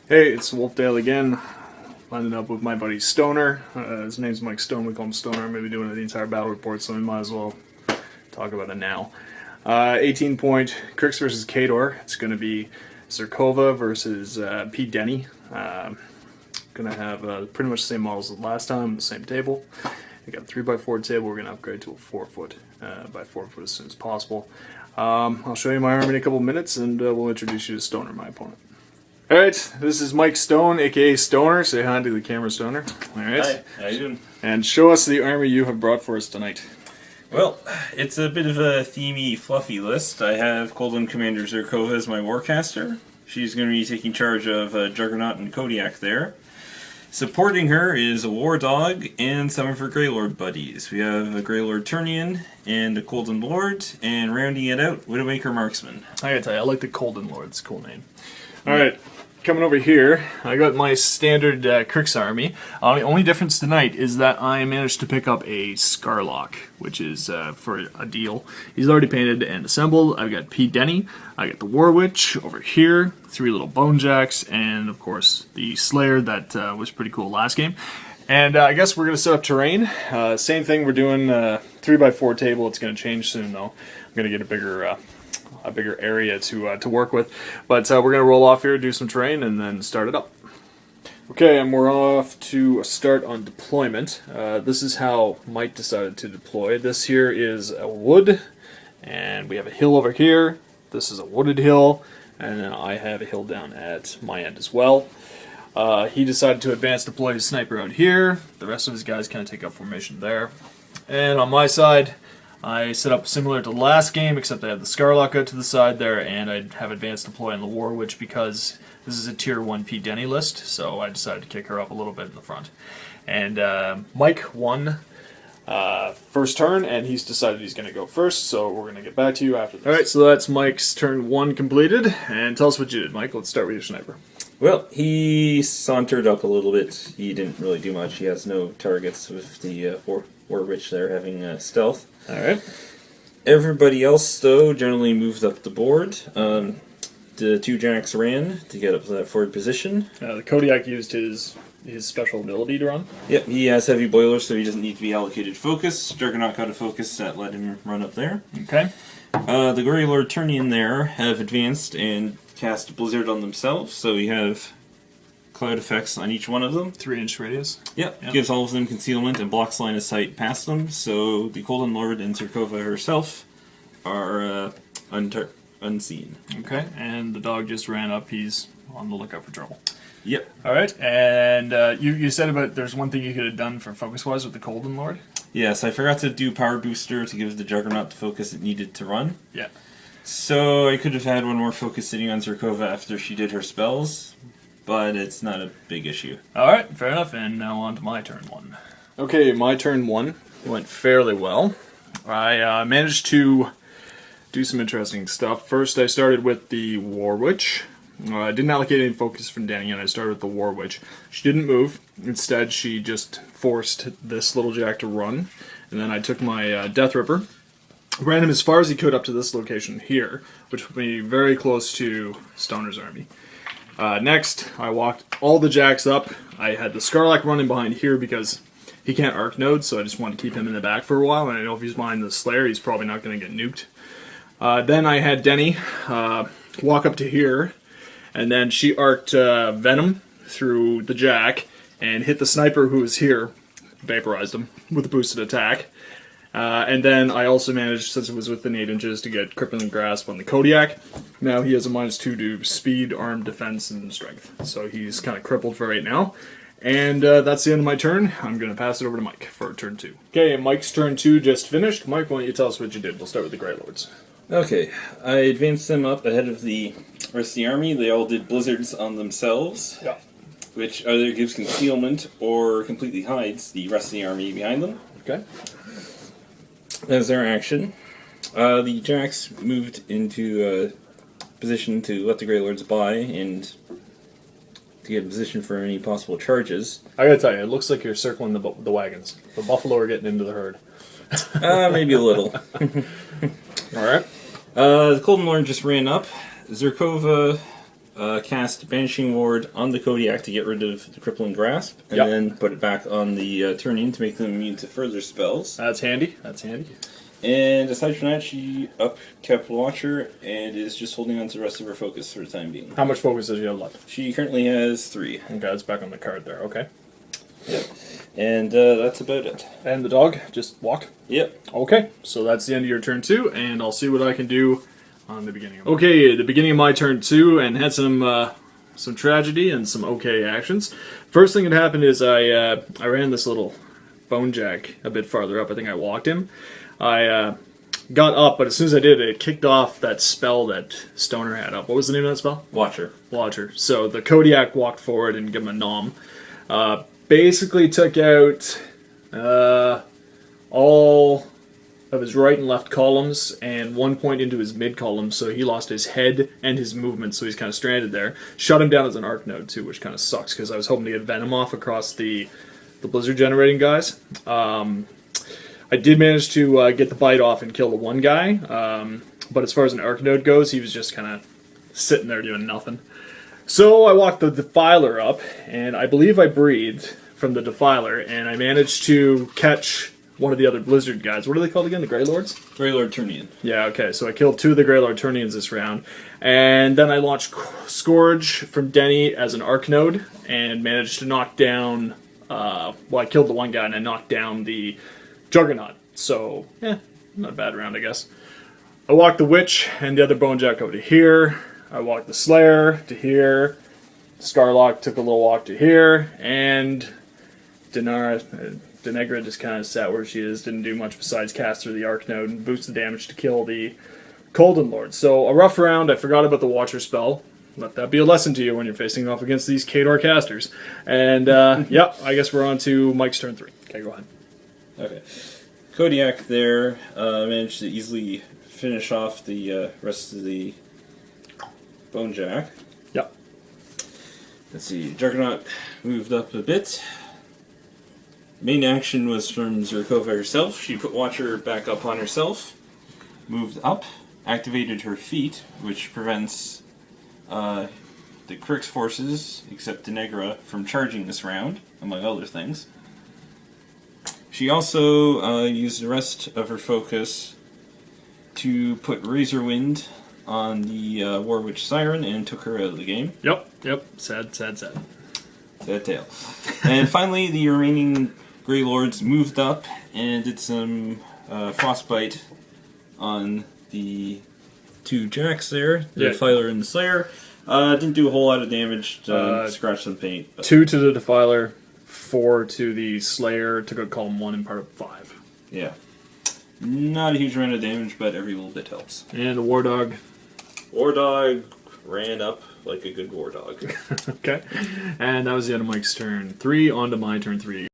Hey, it's Wolfdale again. Landed up with my buddy Stoner. His name's Mike Stone. We call him Stoner. I'm going to be doing the entire battle report, so we might as well talk about it now. 18-point Cryx versus Khador. It's going to be Zerkova versus P. Denny. Going to have pretty much the same models as last time, the same table. We got a 3x4 table. We're going to upgrade to a 4-foot by 4-foot as soon as possible. I'll show you my army in a couple minutes, and we'll introduce you to Stoner, my opponent. Alright, this is Mike Stone, aka Stoner. Say hi to the camera, Stoner. Alright. Hi, how you doing? And show us the army you have brought for us tonight. Well, it's a bit of a themey, fluffy list. I have Coldland Commander Zerkova as my warcaster. She's going to be taking charge of Juggernaut and Kodiak there. Supporting her is a War Dog and some of her Greylord buddies. We have a Greylord Turnian and a Coldland Lord, and rounding it out, Widowmaker Marksman. I gotta tell you, I like the Coldland Lord. It's a cool name. Alright. Coming over here, I got my standard Cryx army. The only difference tonight is that I managed to pick up a Scarlock, which is for a deal. He's already painted and assembled. I've got P. Denny, I got the War Witch over here, 3 little Bone Jacks, and of course the Slayer that was pretty cool last game. And I guess we're going to set up terrain. Same thing, we're doing 3x4 table. It's going to change soon though. I'm going to get a bigger area to work with. But we're going to roll off here, do some terrain, and then start it up. Okay, and we're off to start on deployment. This is how Mike decided to deploy. This here is a wood, and we have a hill over here. This is a wooded hill, and then I have a hill down at my end as well. He decided to advance deploy his sniper out here. The rest of his guys kind of take up formation there. And on my side, I set up similar to the last game, except I have the Scarlock out to the side there, and I have advanced deploy on the War Witch because this is a tier 1 P. Denny list, so I decided to kick her up a little bit in the front. And Mike won first turn, and he's decided he's going to go first, so we're going to get back to you after this. Alright, so that's Mike's turn 1 completed, and tell us what you did, Mike. Let's start with your sniper. Well, he sauntered up a little bit. He didn't really do much. He has no targets with the War Witch there having stealth. Alright. Everybody else, though, generally moved up the board. The 2 Jacks ran to get up to that forward position. The Kodiak used his special ability to run. Yep, he has heavy boilers, so he doesn't need to be allocated focus. Juggernaut got a focus that let him run up there. Okay. The Greylord Turnian there have advanced and cast Blizzard on themselves, so we have cloud effects on each one of them. 3-inch radius. Yep, gives all of them concealment and blocks line of sight past them, so the Coldland Lord and Zerkova herself are unseen. Okay, and the dog just ran up. He's on the lookout for trouble. Yep. Alright, and you said about there's one thing you could have done for focus-wise with the Coldland Lord? Yes, I forgot to do Power Booster to give the Juggernaut the focus it needed to run. Yeah. So I could have had one more focus sitting on Zerkova after she did her spells, but it's not a big issue. Alright, fair enough, and now on to my turn 1. Okay, my turn 1 went fairly well. I managed to do some interesting stuff. First, I started with the War Witch. I didn't allocate any focus from Danny, and I started with the War Witch. She didn't move. Instead, she just forced this little jack to run. And then I took my Death Ripper, ran him as far as he could up to this location here, which would be very close to Stoner's army. Next, I walked all the jacks up. I had the Scarlock running behind here because he can't arc node, so I just wanted to keep him in the back for a while. And I know if he's behind the Slayer, he's probably not going to get nuked. Then I had Denny walk up to here, and then she arced Venom through the jack and hit the sniper who was here, vaporized him with a boosted attack. And then I also managed, since it was within 8 inches, to get Crippling Grasp on the Kodiak. Now he has a -2 to speed, arm, defense, and strength. So he's kind of crippled for right now. And that's the end of my turn. I'm going to pass it over to Mike for turn 2. Okay, Mike's turn 2 just finished. Mike, why don't you tell us what you did? We'll start with the Greylords. Okay, I advanced them up ahead of the rest of the army. They all did blizzards on themselves, Yeah. which either gives concealment or completely hides the rest of the army behind them. Okay. As their action, the Jacks moved into position to let the Greylords by and to get in position for any possible charges. I gotta tell you, it looks like you're circling the wagons. The buffalo are getting into the herd. Maybe a little. Alright. The Coldland Lord just ran up. Zerkova cast Banishing Ward on the Kodiak to get rid of the Crippling Grasp, and Yep. then put it back on the Turnian to make them immune to further spells. That's handy. That's handy. And aside from that, she kept Watcher and is just holding on to the rest of her focus for the time being. How much focus does she have left? She currently has 3. Okay, that's back on the card there. Okay. Yep. And that's about it. And the dog just walked. Yep. Okay, so that's the end of your turn 2, and I'll see what I can do on the beginning of the beginning of my turn 2, and had some tragedy and some okay actions. First thing that happened is I ran this little bone jack a bit farther up. I think I walked him. I got up, but as soon as I did, it kicked off that spell that Stoner had up. What was the name of that spell? Watcher. Watcher. So the Kodiak walked forward and gave him a nom. Basically took out all of his right and left columns and 1 point into his mid column, so he lost his head and his movement, so he's kind of stranded there. Shut him down as an arc node too, which kind of sucks because I was hoping to get Venom off across the blizzard generating guys. I did manage to get the bite off and kill the one guy, but as far as an arc node goes, he was just kind of sitting there doing nothing. So I walked the Defiler up, and I believe I breathed from the Defiler, and I managed to catch one of the other Blizzard guys. What are they called again? The Grey Lords? Greylord Turnian. Yeah, okay. So I killed 2 of the Grey Lord Turnians this round, and then I launched Scourge from Denny as an arc node, and managed to knock down... I killed the one guy, and I knocked down the Juggernaut. So, not a bad round, I guess. I walked the Witch and the other Bonejack over to here. I walked the Slayer to here. Scarlock took a little walk to here. And Denegra just kind of sat where she is. Didn't do much besides cast her the Arc Node and boost the damage to kill the Colden Lord. So, a rough round. I forgot about the Watcher spell. Let that be a lesson to you when you're facing off against these Khador casters. And, I guess we're on to Mike's turn 3. Okay, go ahead. Okay. Kodiak there managed to easily finish off the rest of the Bonejack. Yep. Let's see. Juggernaut moved up a bit. Main action was from Zerkova herself. She put Watcher back up on herself, moved up, activated her feat, which prevents the Cryx forces, except Denegra, from charging this round, among other things. She also used the rest of her focus to put Razorwind on the War Witch Siren and took her out of the game. Yep. Sad. Sad tale. And finally, the remaining Grey Lords moved up and did some Frostbite on the 2 Jacks there, the Defiler and the Slayer. Didn't do a whole lot of damage, scratch some paint. But. 2 to the Defiler, 4 to the Slayer, took out column 1 and part of 5. Yeah. Not a huge amount of damage, but every little bit helps. And the War Dog. War Dog ran up like a good War Dog. Okay. And that was the end of Mike's turn 3, on to my turn 3.